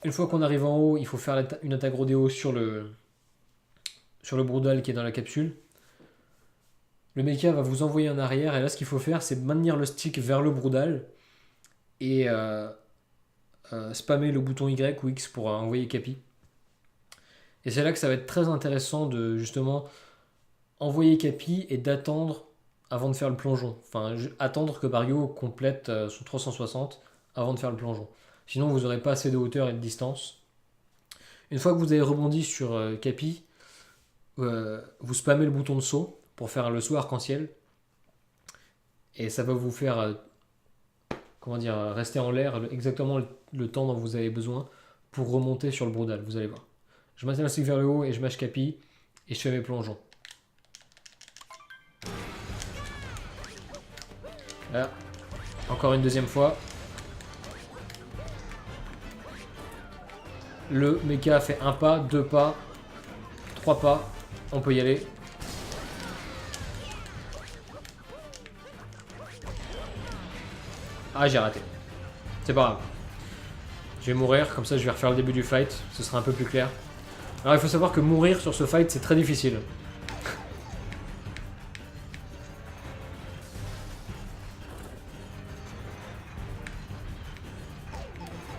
Une fois qu'on arrive en haut, il faut faire une attaque rodéo sur le Broodal qui est dans la capsule. Le mecha va vous envoyer en arrière. Et là, ce qu'il faut faire, c'est maintenir le stick vers le Broodal. Et spammer le bouton Y ou X pour envoyer Capi. Et c'est là que ça va être très intéressant de justement envoyer Capi et d'attendre avant de faire le plongeon. Enfin, attendre que Baryo complète son 360 avant de faire le plongeon. Sinon, vous n'aurez pas assez de hauteur et de distance. Une fois que vous avez rebondi sur Capi, vous spammez le bouton de saut pour faire le saut arc-en-ciel. Et ça va vous faire... comment dire, rester en l'air exactement le temps dont vous avez besoin pour remonter sur le Broodal, vous allez voir. Je maintiens le stick vers le haut et je mâche Capi et je fais mes plongeons. Là, encore une deuxième fois. Le mecha fait un pas, 2 pas, 3 pas, on peut y aller. Ah, j'ai raté. C'est pas grave. Je vais mourir, comme ça je vais refaire le début du fight, ce sera un peu plus clair. Alors il faut savoir que mourir sur ce fight c'est très difficile.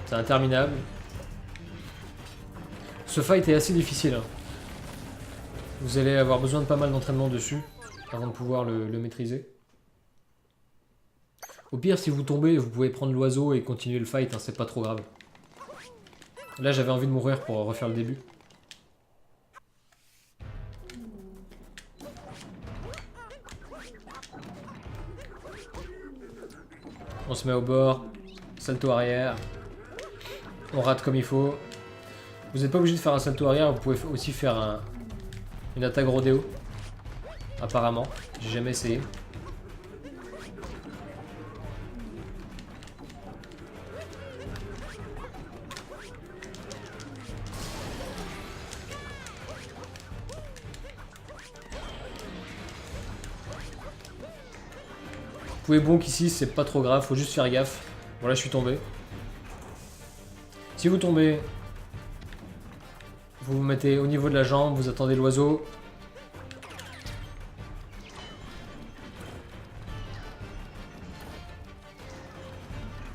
C'est interminable. Ce fight est assez difficile. Hein. Vous allez avoir besoin de pas mal d'entraînement dessus avant de pouvoir le maîtriser. Au pire, si vous tombez, vous pouvez prendre l'oiseau et continuer le fight, hein, c'est pas trop grave. Là, j'avais envie de mourir pour refaire le début. On se met au bord, salto arrière. On rate comme il faut. Vous n'êtes pas obligé de faire un salto arrière, vous pouvez aussi faire une attaque rodéo. Apparemment, j'ai jamais essayé. Vous pouvez bonk ici, c'est pas trop grave, faut juste faire gaffe. Voilà, je suis tombé. Si vous tombez, vous vous mettez au niveau de la jambe, vous attendez l'oiseau.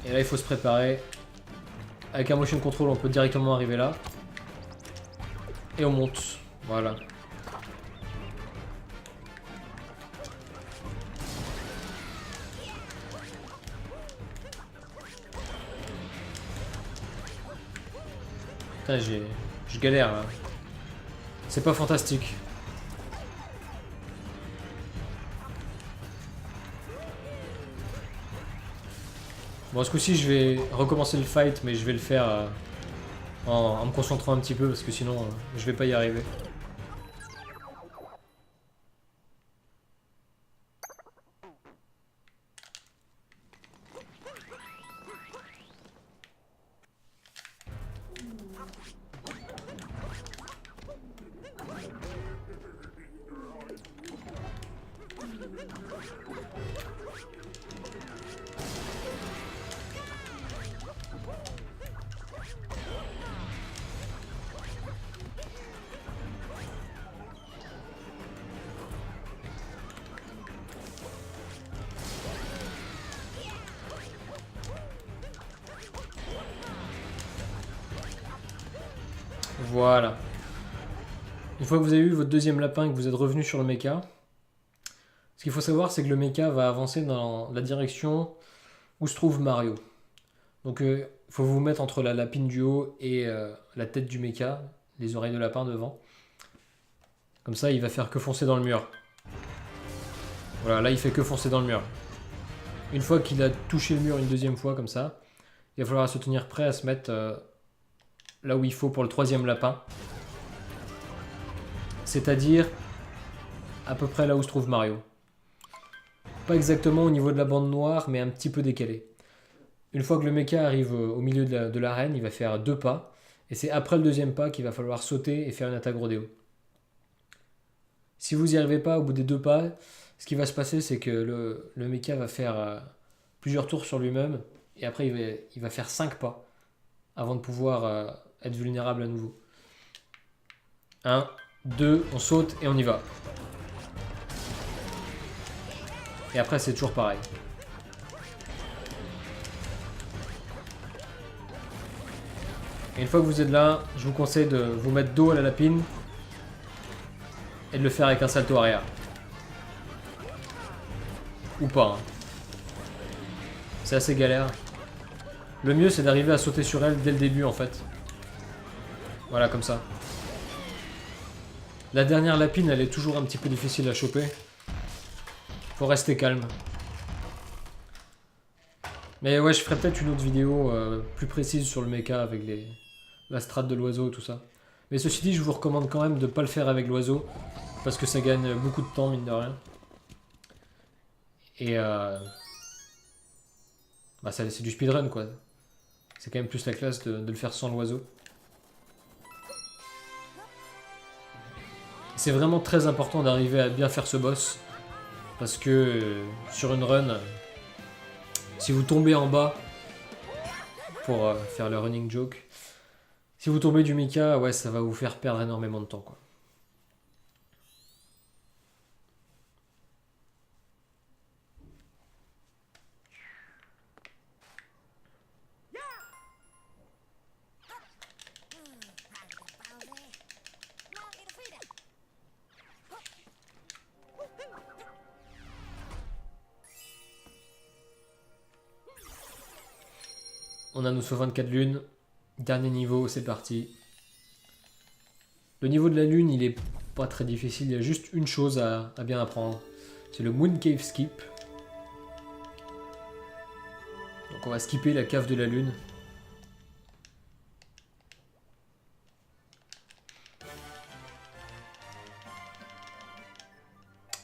Et là, il faut se préparer. Avec un motion control, on peut directement arriver là. Et on monte. Voilà. Putain, je galère là. C'est pas fantastique. Bon, ce coup-ci, je vais recommencer le fight, mais je vais le faire en me concentrant un petit peu, parce que sinon, je vais pas y arriver. Voilà. Une fois que vous avez eu votre deuxième lapin et que vous êtes revenu sur le mecha, ce qu'il faut savoir, c'est que le mecha va avancer dans la direction où se trouve Mario. Donc il faut vous mettre entre la lapine du haut et la tête du mecha, les oreilles de lapin devant. Comme ça, il va faire que foncer dans le mur. Voilà, là il fait que foncer dans le mur. Une fois qu'il a touché le mur une deuxième fois, comme ça, il va falloir se tenir prêt à se mettre là où il faut pour le troisième lapin. C'est-à-dire à peu près là où se trouve Mario. Pas exactement au niveau de la bande noire, mais un petit peu décalé. Une fois que le mecha arrive au milieu de l'arène, il va faire 2 pas. Et c'est après le deuxième pas qu'il va falloir sauter et faire une attaque rodéo. Si vous n'y arrivez pas au bout des 2 pas, ce qui va se passer, c'est que le mecha va faire plusieurs tours sur lui-même. Et après, il va faire 5 pas avant de pouvoir être vulnérable à nouveau. 1, 2, on saute et on y va. Et après, c'est toujours pareil. Et une fois que vous êtes là, je vous conseille de vous mettre dos à la lapine et de le faire avec un salto arrière. Ou pas. Hein. C'est assez galère. Le mieux, c'est d'arriver à sauter sur elle dès le début, en fait. Voilà, comme ça. La dernière lapine, elle est toujours un petit peu difficile à choper. Faut rester calme. Mais ouais, je ferai peut-être une autre vidéo plus précise sur le mecha avec la strat de l'oiseau et tout ça. Mais ceci dit, je vous recommande quand même de ne pas le faire avec l'oiseau. Parce que ça gagne beaucoup de temps, mine de rien. Et bah, c'est du speedrun, quoi. C'est quand même plus la classe de le faire sans l'oiseau. C'est vraiment très important d'arriver à bien faire ce boss. Parce que sur une run, si vous tombez en bas, pour faire le running joke, si vous tombez du mecha, ouais, ça va vous faire perdre énormément de temps, quoi. On a nos 124 lunes. Dernier niveau, c'est parti. Le niveau de la lune, il est pas très difficile. Il y a juste une chose à bien apprendre. C'est le Moon Cave Skip. Donc on va skipper la cave de la lune.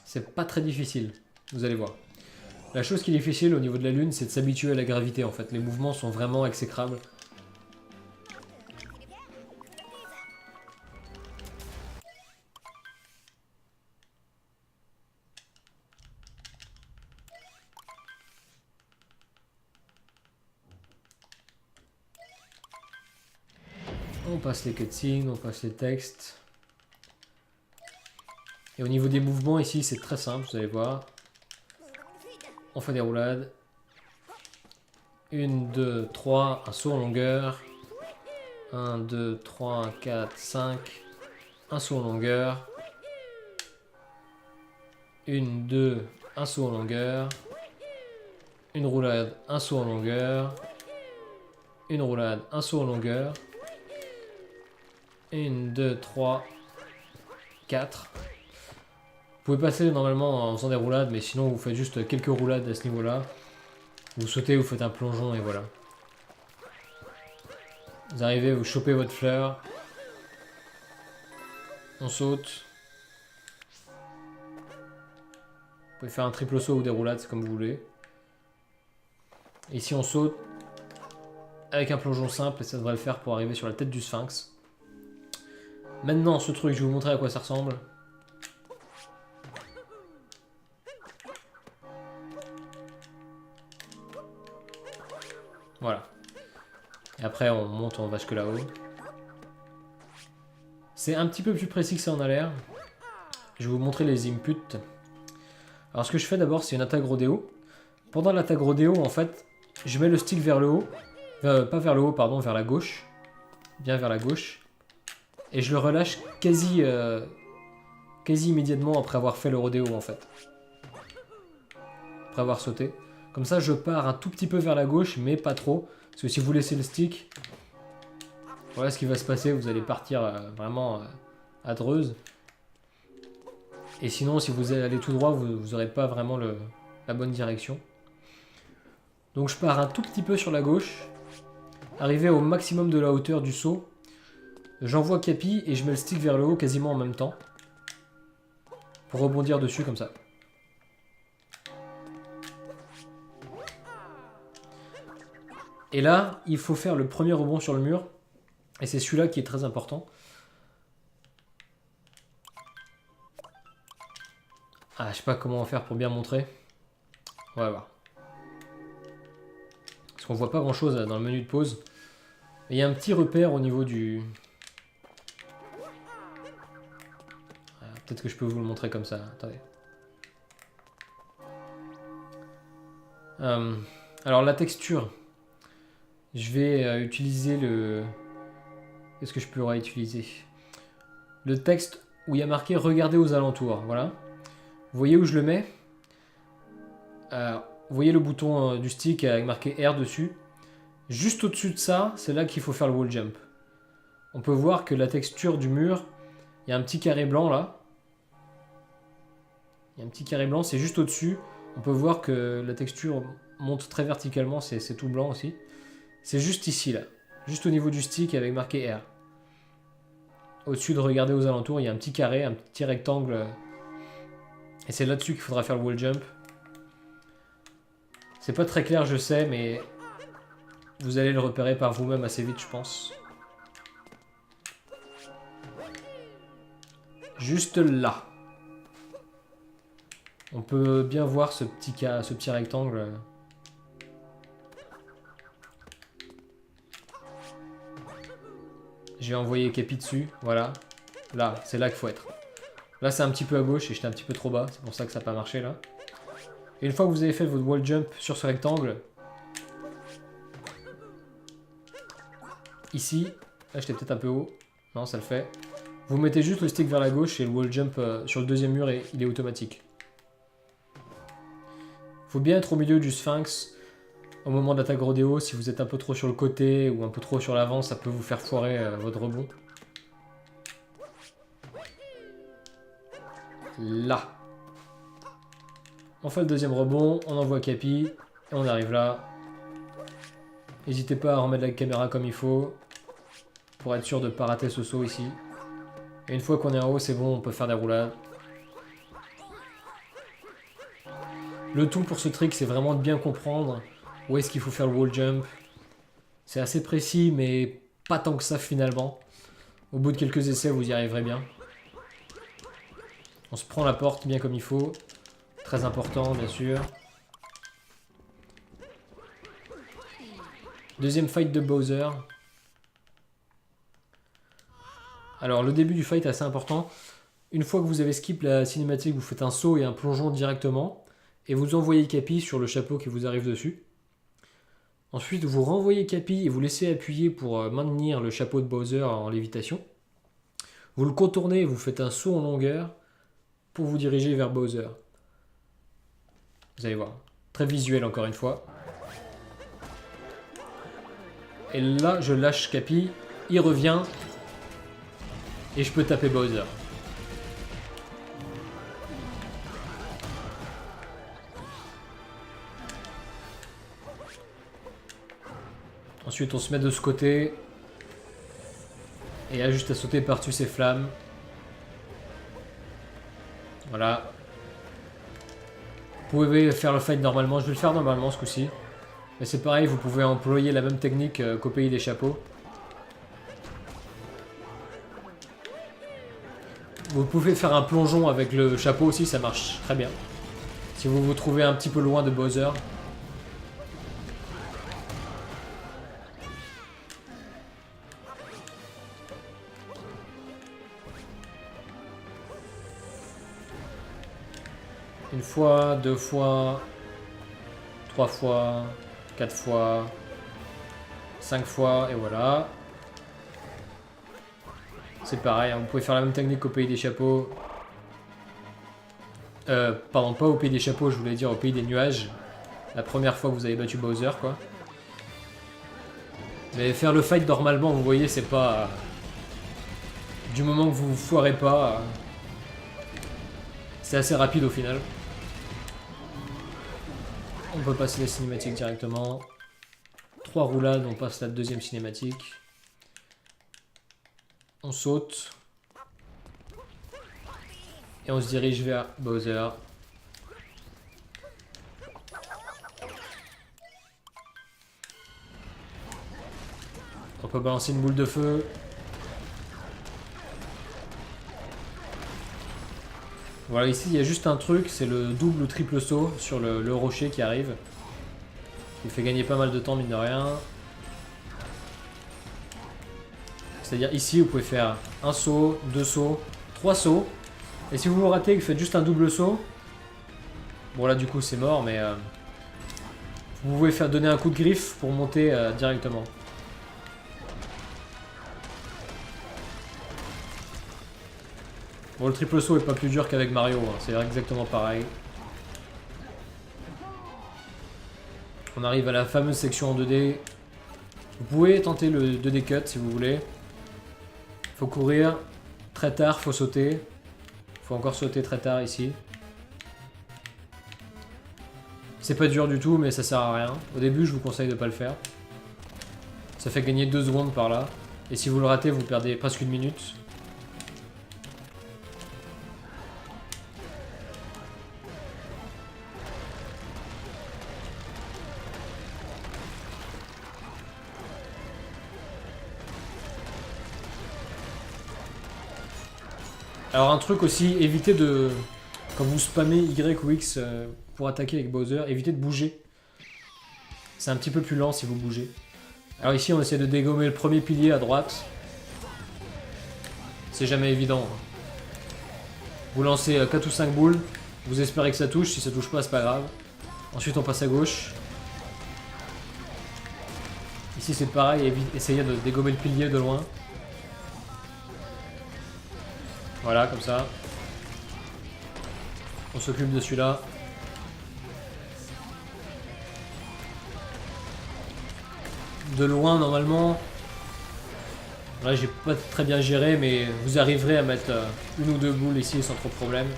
C'est pas très difficile, vous allez voir. La chose qui est difficile au niveau de la lune, c'est de s'habituer à la gravité en fait. Les mouvements sont vraiment exécrables. On passe les cutscenes, on passe les textes. Et au niveau des mouvements ici, c'est très simple, vous allez voir. On fait des roulades. 1, 2, 3, un saut en longueur. 1, 2, 3, 4, 5. Un saut en longueur. 1, 2, un saut en longueur. Une roulade, un saut en longueur. Une roulade, un saut en longueur. 1, 2, 3. 4. Vous pouvez passer normalement en faisant des roulades, mais sinon vous faites juste quelques roulades à ce niveau-là. Vous sautez, vous faites un plongeon et voilà. Vous arrivez, vous chopez votre fleur. On saute. Vous pouvez faire un triple saut ou des roulades, c'est comme vous voulez. Ici on saute avec un plongeon simple et ça devrait le faire pour arriver sur la tête du sphinx. Maintenant ce truc, je vais vous montrer à quoi ça ressemble. Voilà. Et après on monte, on va jusque là-haut. C'est un petit peu plus précis que ça en a l'air. Je vais vous montrer les inputs. Alors ce que je fais d'abord, c'est une attaque rodéo. Pendant l'attaque rodéo, en fait, je mets le stick vers le haut. Pas vers le haut, pardon, vers la gauche. Bien vers la gauche. Et je le relâche quasi immédiatement après avoir fait le rodéo, en fait. Après avoir sauté. Comme ça, je pars un tout petit peu vers la gauche, mais pas trop. Parce que si vous laissez le stick, voilà ce qui va se passer. Vous allez partir vraiment à Dreuze. Et sinon, si vous allez tout droit, vous n'aurez pas vraiment la bonne direction. Donc je pars un tout petit peu sur la gauche. Arrivé au maximum de la hauteur du saut. J'envoie Capi et je mets le stick vers le haut quasiment en même temps. Pour rebondir dessus comme ça. Et là, il faut faire le premier rebond sur le mur. Et c'est celui-là qui est très important. Ah, je sais pas comment faire pour bien montrer. On va voir. Parce qu'on voit pas grand chose dans le menu de pause. Il y a un petit repère au niveau du... Peut-être que je peux vous le montrer comme ça. Attendez. Alors la texture. Je vais utiliser le... Qu'est-ce que je pourrais utiliser? Le texte où il y a marqué « Regardez aux alentours ». Voilà. Vous voyez où je le mets? Vous voyez le bouton du stick avec marqué R dessus. Juste au-dessus de ça, c'est là qu'il faut faire le wall jump. On peut voir que la texture du mur, il y a un petit carré blanc là. Il y a un petit carré blanc, c'est juste au-dessus. On peut voir que la texture monte très verticalement, c'est tout blanc aussi. C'est juste ici là, juste au niveau du stick avec marqué R. Au-dessus de regarder aux alentours, il y a un petit carré, un petit rectangle. Et c'est là-dessus qu'il faudra faire le wall jump. C'est pas très clair, je sais, mais vous allez le repérer par vous-même assez vite, je pense. Juste là. On peut bien voir ce petit rectangle. J'ai envoyé Capi dessus, voilà. Là, c'est là qu'il faut être. Là, c'est un petit peu à gauche et j'étais un petit peu trop bas. C'est pour ça que ça n'a pas marché, là. Et une fois que vous avez fait votre wall jump sur ce rectangle, ici, là, j'étais peut-être un peu haut. Non, ça le fait. Vous mettez juste le stick vers la gauche et le wall jump sur le deuxième mur, et il est automatique. Il faut bien être au milieu du sphinx au moment de l'attaque rodéo. Si vous êtes un peu trop sur le côté ou un peu trop sur l'avant, ça peut vous faire foirer votre rebond. Là. On fait le deuxième rebond, on envoie Capi, et on arrive là. N'hésitez pas à remettre la caméra comme il faut, pour être sûr de ne pas rater ce saut ici. Et une fois qu'on est en haut, c'est bon, on peut faire des roulades. Le tout pour ce trick, c'est vraiment de bien comprendre où est-ce qu'il faut faire le wall jump. C'est assez précis, mais pas tant que ça finalement. Au bout de quelques essais, vous y arriverez bien. On se prend la porte bien comme il faut. Très important, bien sûr. Deuxième fight de Bowser. Alors, le début du fight est assez important. Une fois que vous avez skip la cinématique, vous faites un saut et un plongeon directement. Et vous envoyez Capi sur le chapeau qui vous arrive dessus. Ensuite, vous renvoyez Capi et vous laissez appuyer pour maintenir le chapeau de Bowser en lévitation. Vous le contournez et vous faites un saut en longueur pour vous diriger vers Bowser. Vous allez voir. Très visuel encore une fois. Et là, je lâche Capi. Il revient. Et je peux taper Bowser. Ensuite on se met de ce côté. Et il y a juste à sauter par-dessus ces flammes. Voilà. Vous pouvez faire le fight normalement. Je vais le faire normalement ce coup-ci. Mais c'est pareil, vous pouvez employer la même technique qu'au pays des chapeaux. Vous pouvez faire un plongeon avec le chapeau aussi, ça marche très bien. Si vous vous trouvez un petit peu loin de Bowser. Une fois, 2 fois, 3 fois, 4 fois, 5 fois, et voilà. C'est pareil, hein, vous pouvez faire la même technique qu'au pays des chapeaux. Pardon, pas au pays des chapeaux, je voulais dire au pays des nuages. La première fois que vous avez battu Bowser, quoi. Mais faire le fight normalement, vous voyez, c'est pas... Du moment que vous vous foirez pas... C'est assez rapide au final. On peut passer les cinématiques directement. 3 roulades, on passe la deuxième cinématique. On saute. Et on se dirige vers Bowser. On peut balancer une boule de feu. Voilà, ici il y a juste un truc, c'est le double ou triple saut sur le rocher qui arrive. Il fait gagner pas mal de temps, mine de rien. C'est-à-dire ici, vous pouvez faire un saut, 2 sauts, 3 sauts. Et si vous vous ratez et que vous faites juste un double saut, bon là du coup c'est mort, mais vous pouvez faire donner un coup de griffe pour monter directement. Bon, le triple saut est pas plus dur qu'avec Mario, hein. C'est exactement pareil. On arrive à la fameuse section en 2D. Vous pouvez tenter le 2D cut si vous voulez. Faut courir très tard, faut sauter. Faut encore sauter très tard ici. C'est pas dur du tout, mais ça sert à rien. Au début, je vous conseille de pas le faire. Ça fait gagner 2 secondes par là. Et si vous le ratez, vous perdez presque 1 minute. Alors un truc aussi, évitez de... Quand vous spammez Y ou X pour attaquer avec Bowser, évitez de bouger. C'est un petit peu plus lent si vous bougez. Alors ici on essaie de dégommer le premier pilier à droite. C'est jamais évident. Vous lancez 4 ou 5 boules, vous espérez que ça touche, si ça touche pas c'est pas grave. Ensuite on passe à gauche. Ici c'est pareil, essayez de dégommer le pilier de loin. Voilà, comme ça. On s'occupe de celui-là. De loin, normalement. Là, j'ai pas très bien géré, mais vous arriverez à mettre 1 ou 2 boules ici sans trop de problème.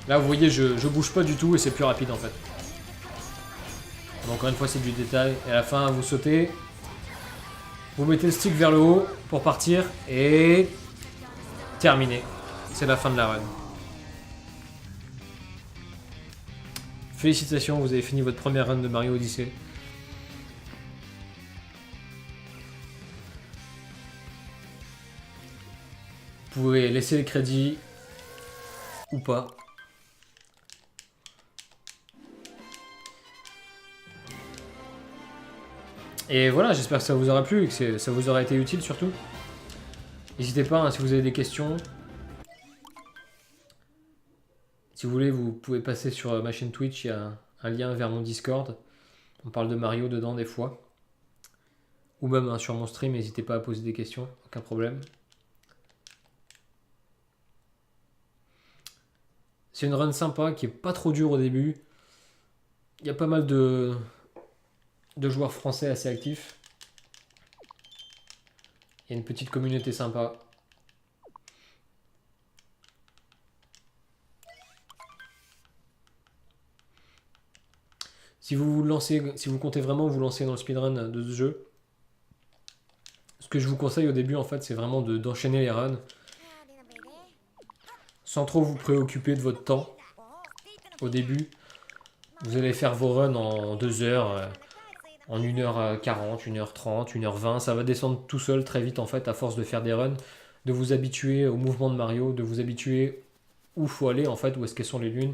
Là, vous voyez, je bouge pas du tout et c'est plus rapide en fait. Donc, encore une fois, c'est du détail. Et à la fin, vous sautez. Vous mettez le stick vers le haut pour partir. Et... terminé. C'est la fin de la run. Félicitations, vous avez fini votre première run de Mario Odyssey. Vous pouvez laisser les crédits. Ou pas. Et voilà, j'espère que ça vous aura plu et que ça vous aura été utile surtout. N'hésitez pas, hein, si vous avez des questions. Si vous voulez, vous pouvez passer sur ma chaîne Twitch, il y a un lien vers mon Discord. On parle de Mario dedans des fois. Ou même hein, sur mon stream, n'hésitez pas à poser des questions, aucun problème. C'est une run sympa qui est pas trop dure au début. Il y a pas mal de joueurs français assez actifs. Il y a une petite communauté sympa. Si vous comptez vraiment vous lancer dans le speedrun de ce jeu, ce que je vous conseille au début en fait, c'est vraiment d'enchaîner les runs, sans trop vous préoccuper de votre temps. Au début, vous allez faire vos runs en 2 heures, en 1h40, 1h30, 1h20, ça va descendre tout seul très vite en fait, à force de faire des runs, de vous habituer au mouvement de Mario, de vous habituer où faut aller en fait, où est-ce qu'elles sont les lunes,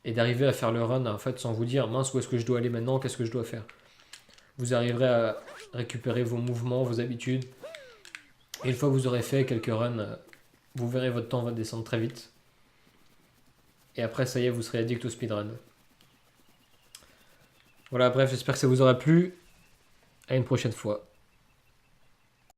et d'arriver à faire le run en fait sans vous dire mince où est-ce que je dois aller maintenant, qu'est-ce que je dois faire. Vous arriverez à récupérer vos mouvements, vos habitudes, et une fois que vous aurez fait quelques runs, vous verrez votre temps va descendre très vite. Et après ça y est, vous serez addict au speedrun. Voilà, bref, j'espère que ça vous aura plu. À une prochaine fois.